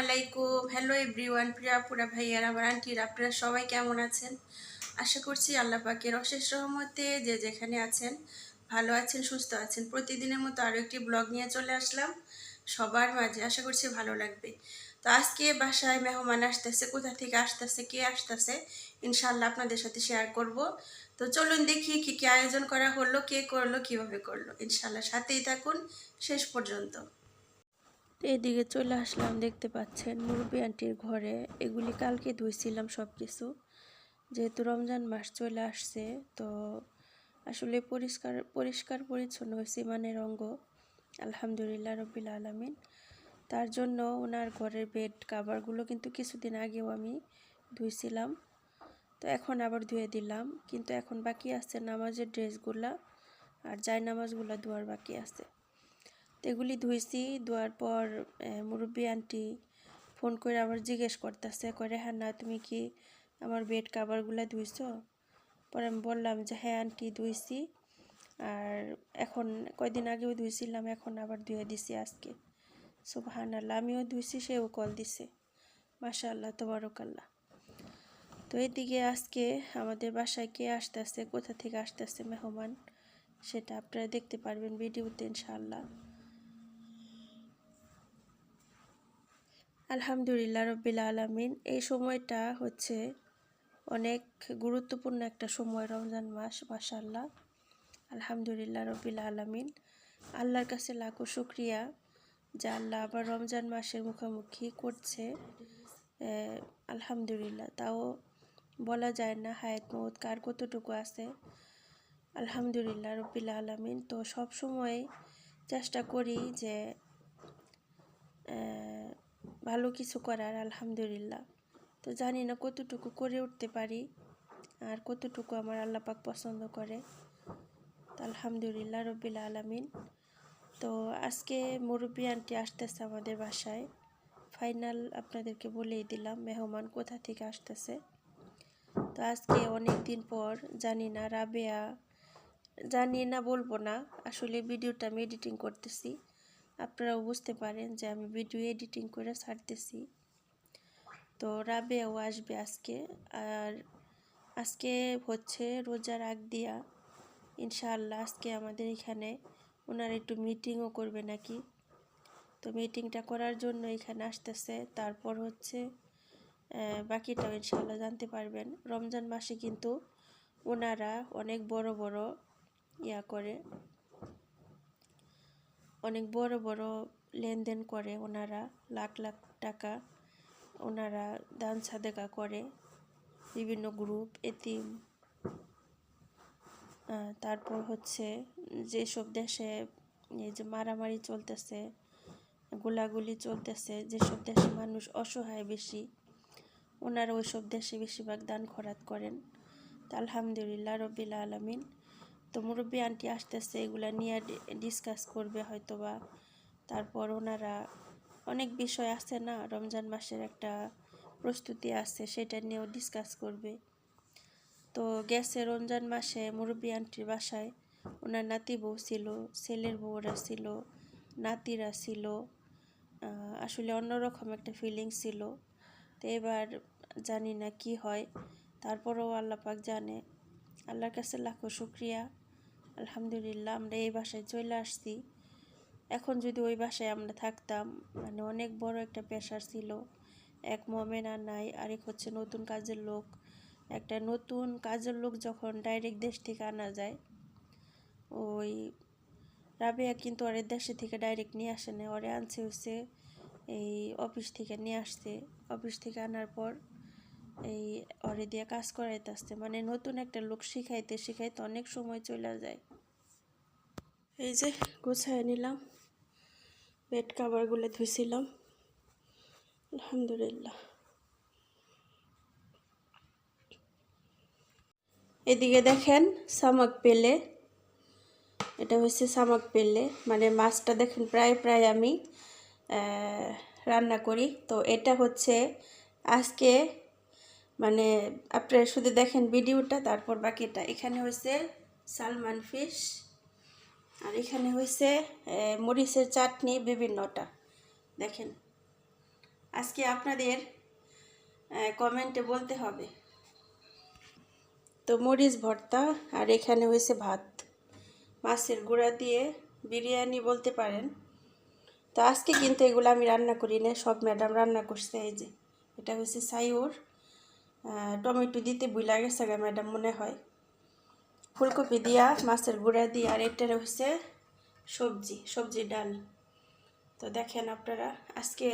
আলাইকুম। Hello everyone, প্রিয় আপুরা ভাইয়ারা আমার আন্টিরা, আপনারা সবাই কেমন আছেন? আশা করছি আল্লাহ পাকের অশেষ রহমতে যে যেখানে আছেন ভালো আছেন, সুস্থ আছেন। প্রতিদিনের মতো আরও একটি ব্লগ নিয়ে চলে আসলাম সবার মাঝে। আশা করছি ভালো লাগবে। তো আজকে বাসায় মেহমান আসতেছে, কোথা থেকে আসতেছে, কে আসতেছে, ইনশাআল্লাহ আপনাদের সাথে শেয়ার করব। তো চলুন দেখি কি কি আয়োজন করা হলো, কে করলো, কিভাবে করলো। ইনশাআল্লাহ সাথেই থাকুন শেষ পর্যন্ত। এদিকে চলে আসলাম, দেখতে পাচ্ছেন মুরব্বী আন্টির ঘরে। এগুলি কালকে ধুইছিলাম সব কিছু, যেহেতু রমজান মাস চলে আসছে। তো আসলে পরিষ্কার পরিষ্কার পরিচ্ছন্ন হয়েছে ইমানের অঙ্গ, আলহামদুলিল্লাহ রব্বিল আলামিন। তার জন্য ওনার ঘরের বেড কাভারগুলো কিন্তু কিছুদিন আগেও আমি ধুইছিলাম, তো এখন আবার ধুয়ে দিলাম। কিন্তু এখন বাকি আছে নামাজের ড্রেসগুলা আর জায়নামাজগুলো ধোয়ার বাকি আছে। এগুলি ধুইছি, ধোয়ার পর মুরব্বী আন্টি ফোন করে আবার জিজ্ঞেস করতেছে, করে হ্যাঁ না তুমি কি আমার বেড কাভারগুলো ধুইছো? পরে আমি বললাম যে হ্যাঁ আন্টি ধুইছি, আর এখন কয়দিন আগেও ধুইছিলাম, এখন আবার ধুয়ে দিছি আজকে। সুবহানাল্লাহ, আমিও ধুইছি, সেও কল দিছে। মাশাআল্লাহ, তাবারাকাল্লাহ। তো এইদিকে আজকে আমাদের বাসায় কে আসতেছে, কোথা থেকে আসতেছে মেহমান, সেটা আপনারা দেখতে পারবেন ভিডিওতে ইনশাআল্লাহ। আলহামদুলিল্লাহ রব্বিল আলামিন। এই সময়টা হচ্ছে অনেক গুরুত্বপূর্ণ একটা সময়, রমজান মাস। মাশাআল্লাহ, আলহামদুলিল্লাহ রব্বিল আলামিন। আল্লাহর কাছে লাখো শুকরিয়া যে আল্লাহ আবার রমজান মাসের মুখোমুখি করছে। আলহামদুলিল্লাহ, তাও বলা যায় না হায়াত মউত কার কতটুকু আছে। আলহামদুলিল্লাহ রব্বিল আলামিন। তো সব সময় চেষ্টা করি যে ভালো কিছু করার, আলহামদুলিল্লাহ। তো জানি না কতটুকু করে উঠতে পারি আর কতটুকু আমার আল্লাহ পাক পছন্দ করে। তো আলহামদুলিল্লাহ রব্বিল আলামিন। তো আজকে মুরব্বী আন্টি আসতেছে আমাদের বাসায়। ফাইনাল আপনাদেরকে বলেই দিলাম মেহমান কোথা থেকে আসতেছে। তো আজকে অনেক দিন পর, জানি না রাবেয়া, জানি না বলবো না, আসলে ভিডিওটা আমি এডিটিং করতেছি, আপনারাও বুঝতে পারেন যে আমি ভিডিও এডিটিং করে ছাড়তেছি। তো রাবেয়াও আসবে আজকে। আর আজকে হচ্ছে রোজার আগ দিয়া, ইনশাআল্লাহ আজকে আমাদের এখানে ওনারা একটু মিটিংও করবে নাকি। তো মিটিংটা করার জন্য এখানে আসতেছে। তারপর হচ্ছে বাকিটাও ইনশাআল্লাহ জানতে পারবেন। রমজান মাসে কিন্তু ওনারা অনেক বড় বড় করে, অনেক বড় বড় লেনদেন করে। ওনারা লাখ লাখ টাকা ওনারা দান সাদেকা করে বিভিন্ন গ্রুপ, এতিম, তারপর হচ্ছে যেসব দেশে এই যে মারামারি চলতেছে, গোলাগুলি চলতেছে, যেসব দেশে মানুষ অসহায় বেশি, ওনারা ওইসব দেশে বেশিরভাগ দান খরাত করেন। তো আলহামদুলিল্লাহ রব্বিল আলামিন। তো মুরব্বী আন্টি আসতেছে, এগুলা নিয়ে ডিসকাস করবে হয়তোবা। তারপর ওনারা অনেক বিষয় আছে না, রমজান মাসের একটা প্রস্তুতি আছে, সেটা নিয়েও ডিসকাস করবে। তো গেছে রমজান মাসে মুরব্বী আন্টির বাসায় ওনার নাতি বউ ছিল, ছেলের বউরা ছিল, নাতিরা ছিল। আসলে অন্যরকম একটা ফিলিং ছিল। তো এবার জানি না কি হয়, তারপরেও আল্লাহ পাক জানে। আল্লাহর কাছে লাখো শুকরিয়া, আলহামদুলিল্লাহ আমরা এই বাসায় চলে আসছি। এখন যদি ওই বাসায় আমরা থাকতাম, মানে অনেক বড় একটা প্রেশার ছিল। এক মোমেনা নাই, আরেক হচ্ছে নতুন কাজের লোক। একটা নতুন কাজের লোক যখন ডাইরেক্ট দেশ থেকে আনা যায়, ওই রাবেয়া কিন্তু ওরের দেশে থেকে ডাইরেক্ট নিয়ে আসে না, ওরে আনছে হচ্ছে এই অফিস থেকে নিয়ে আসছে। অফিস থেকে আনার পর এই ওরে দিয়ে কাজ করাইতে আসছে, মানে নতুন একটা লোক শিখাইতে শিখাইতে অনেক সময় চলে যায়। এই যে গুছাই নিলাম, বেড কাভারগুলো ধুইছিলাম, আলহামদুলিল্লাহ। এদিকে দেখেন সামাক পেলে, এটা হচ্ছে সামাক পেলে, মানে মাছটা দেখেন প্রায় প্রায় আমি রান্না করি। তো এটা হচ্ছে আজকে, মানে আপনারা শুধু দেখেন ভিডিওটা, তারপর বাকিটা। এখানে হয়েছে সালমান ফিশ, আর এখানে হয়েছে মরিচের চাটনি বিভিন্নটা। দেখেন আজকে আপনাদের কমেন্টে বলতে হবে। তো মরিচ ভর্তা আর এখানে হয়েছে ভাত, মাছের গুঁড়া দিয়ে বিরিয়ানি বলতে পারেন। তো আজকে কিন্তু এগুলো আমি রান্না করি না, সব ম্যাডাম রান্না করছে। এই যে এটা হচ্ছে সাইউর, টমেটো দিতে ভুলে গেছে গা ম্যাডাম মনে হয়, ফুলকপি দিয়া মাছের গুঁড়া দিয়ে, আর এটা হচ্ছে সবজি ডাল। তো দেখেন আপনারা, আজকে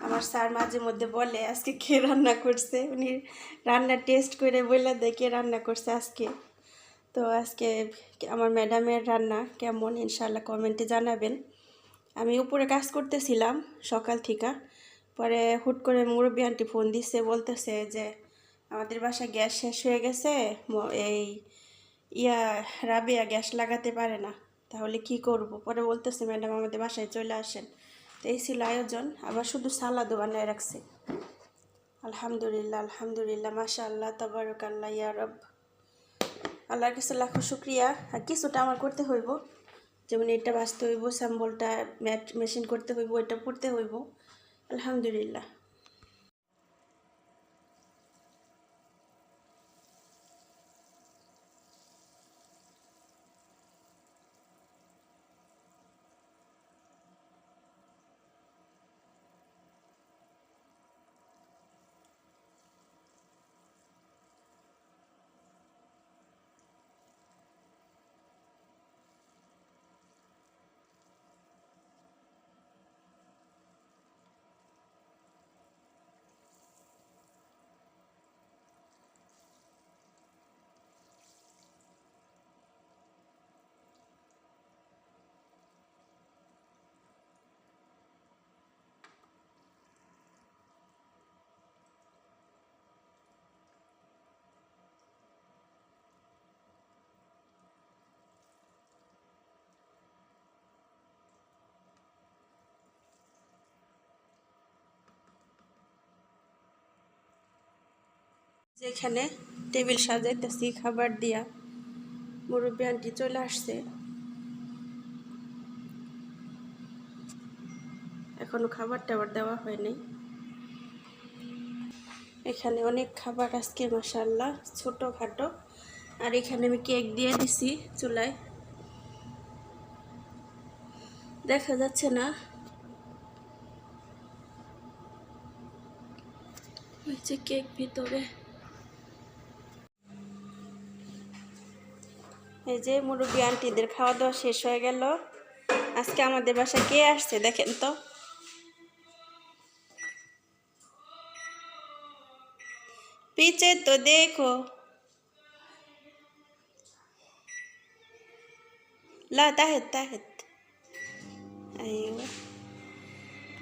আমার স্যার মাঝে মধ্যে বলে আজকে কে রান্না করছে, উনি রান্না টেস্ট করে বলে দেয় কে রান্না করছে আজকে। তো আজকে আমার ম্যাডামের রান্না কেমন ইনশাল্লাহ কমেন্টে জানাবেন। আমি উপরে কাজ করতেছিলাম সকাল থেকে, পরে হুট করে মুরব্বি আন্টি ফোন দিচ্ছে, বলতেছে যে আমাদের বাসায় গ্যাস শেষ হয়ে গেছে, এই রাবিয়া গ্যাস লাগাতে পারে না, তাহলে কি করব। পরে বলতেছে ম্যাডাম আমাদের বাসায় চলে আসেন। তো এই ছিল আয়োজন, আবার শুধু সালাদও বানায় রাখছে। আলহামদুলিল্লাহ মাশাআল্লাহ তাবারাকাল্লাহ ইয়া রব। আল্লাহর কাছে লাখো শুক্রিয়া। আর কিছুটা আমার করতে হইব, যেমন এটা বাঁচতে হইব, স্যাম্বলটা মেশিন করতে হইব, এটা পড়তে হইব। আলহামদুলিল্লাহ। যেখানে টেবিল সাজাইতেছি খাবার দিয়া, মুরব্বি আন্টি চলে আসছে, এখনো খাবার টাবার দেওয়া হয়নি। এখানে অনেক খাবার আজকে মাশাআল্লাহ, ছোটোখাটো। আর এখানে আমি কেক দিয়ে দিছি চুলায়, দেখা যাচ্ছে না, ওই যে কেক ভিতরে। এই যে মুরব্বি আন্টিদের খাওয়া দাওয়া শেষ হয়ে গেল। আজকে আমাদের বাসায় কে আসছে দেখেন তো, পিছে তো দেখো, লা তাহেদ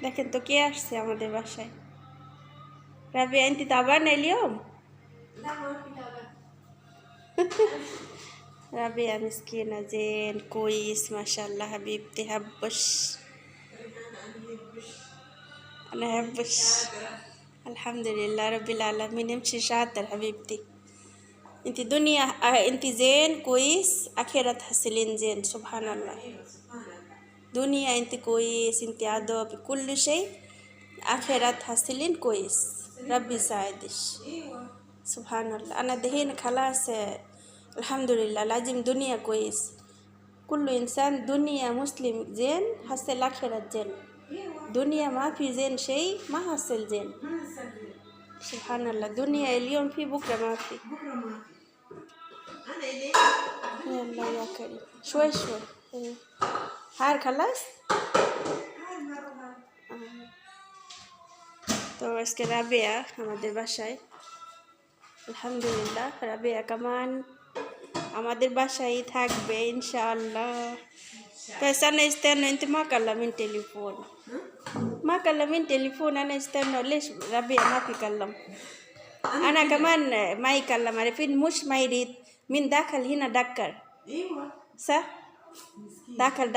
দেখেন তো কে আসছে আমাদের বাসায়। রাবি আন্টি তো আবার নাইলিও ربيع مسكينة زين كويس ما شاء الله حبيبتي هبش أنا هبش الحمد لله رب العالمين امشي شاطر حبيبتي انت دنيا انت زين كويس أخيرا تحصلين زين سبحان الله دنيا انت كويس انت عدو بكل شيء أخيرا تحصلين كويس ربي يساعدش سبحان الله أنا دهين خلاص الحمد لله لازم دنيا كويس كل إنسان دنيا مسلم زين حصل آخرة زين دنيا ما في زين شيء ما حصل زين سبحان الله دنيا اليوم في بكرة ما في يلا يا كريم شوي هار خلاص তো আজকে রাবিয়া আমাদের বাসায়, আলহামদুলিল্লাহ রাবিয়া কামান আমাদের বাসায় থাকবে ইনশাআল্লাহ। তো sana استنى انت ما كلمين تليفون ما كلمين تليفون انا استنى ليش ربيع ما في كلم انا كمان ما يكلم عارفين مش ما يريد من داخل هنا دكر صح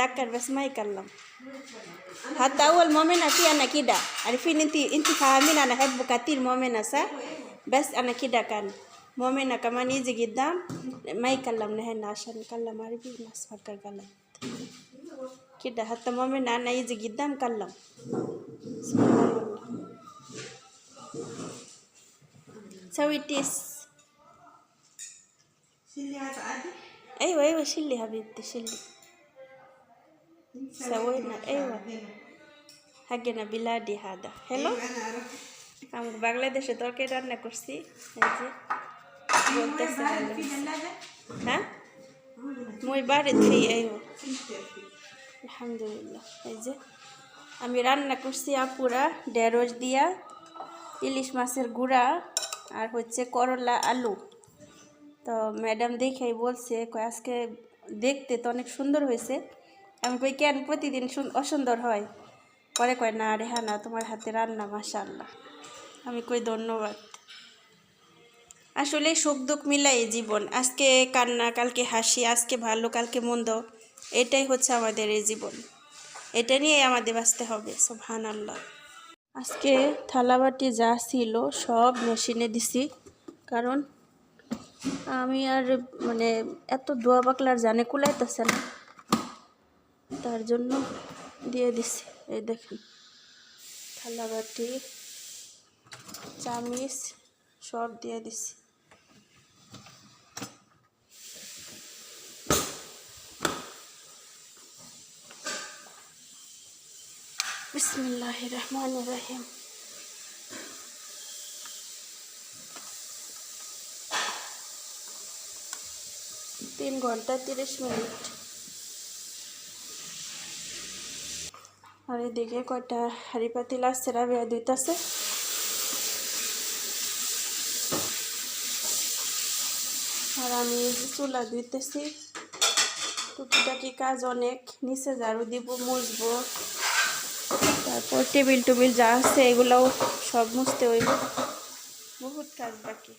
دكر بس ما يكلم حتى اول مؤمنة في انا كده عارفين انت فاهمين انا احب كثير مؤمنة صح بس انا كده كان مؤمنة كمان يجي قدام ما يكلمنا هنا عشان نكلم عربي الناس فكر غلط كده حتى مؤمنة انا يجي قدام كلم سبحان الله سوي تيس. شيلي هذا عادي. ايوه ايوه شيلي حبيبتي شيلي. سوينا ايوه حقنا بلادي هذا حلو. আমি বাংলাদেশে তরকারি রান্না করছি এই যে বলতেছে হ্যাঁ মই বাড়ি থেকে আইবো আলহামদুলিল্লাহ। এই যে আমি রান্না করছি আপুরা ঢেঁড়স দিয়া ইলিশ মাছের গুঁড়া আর হচ্ছে করলা আলু। তো ম্যাডাম দেখেই বলছে আজকে দেখতে তো অনেক সুন্দর হয়েছে। আমি কই কেন প্রতিদিন অসুন্দর হয়? পরে কয় না রেহানা তোমার হাতে রান্না মাশাআল্লাহ। আমি কই ধন্যবাদ। আসলে সুখ দুঃখ মিলাই জীবন, আজকে কান্না কালকে হাসি, আজকে ভালো কালকে মন্দ, এটাই হচ্ছে আমাদের এই জীবন, এটা নিয়েই আমাদের বাঁচতে হবে। সুবহানাল্লাহ। আজকে থালাবাটি যা ছিল সব মেশিনে দিছি, কারণ আমি আর মানে এত দোয়া পাকলার জানে কুলাইতেছে না, তার জন্য দিয়ে দিছি। এই দেখেন থালাবাটি চামিচ সব দিয়ে দিছি। বিসমিল্লাহির রহমানির রহিম। তিন ঘন্টা 30 মিনিট। আর এদিকে কয়টা হাঁড়ি পাতিল আছে রাবিয়া ধুইতাছে। আর আমি চুলা ধুইতেছি। টুকিটাকি কাজ অনেক, নিচে ঝাড়ু দিব, মুছবো, তারপর টেবিল যা আছে এগুলাও সব মুছতে হইব, বহুত কাজ বাকি।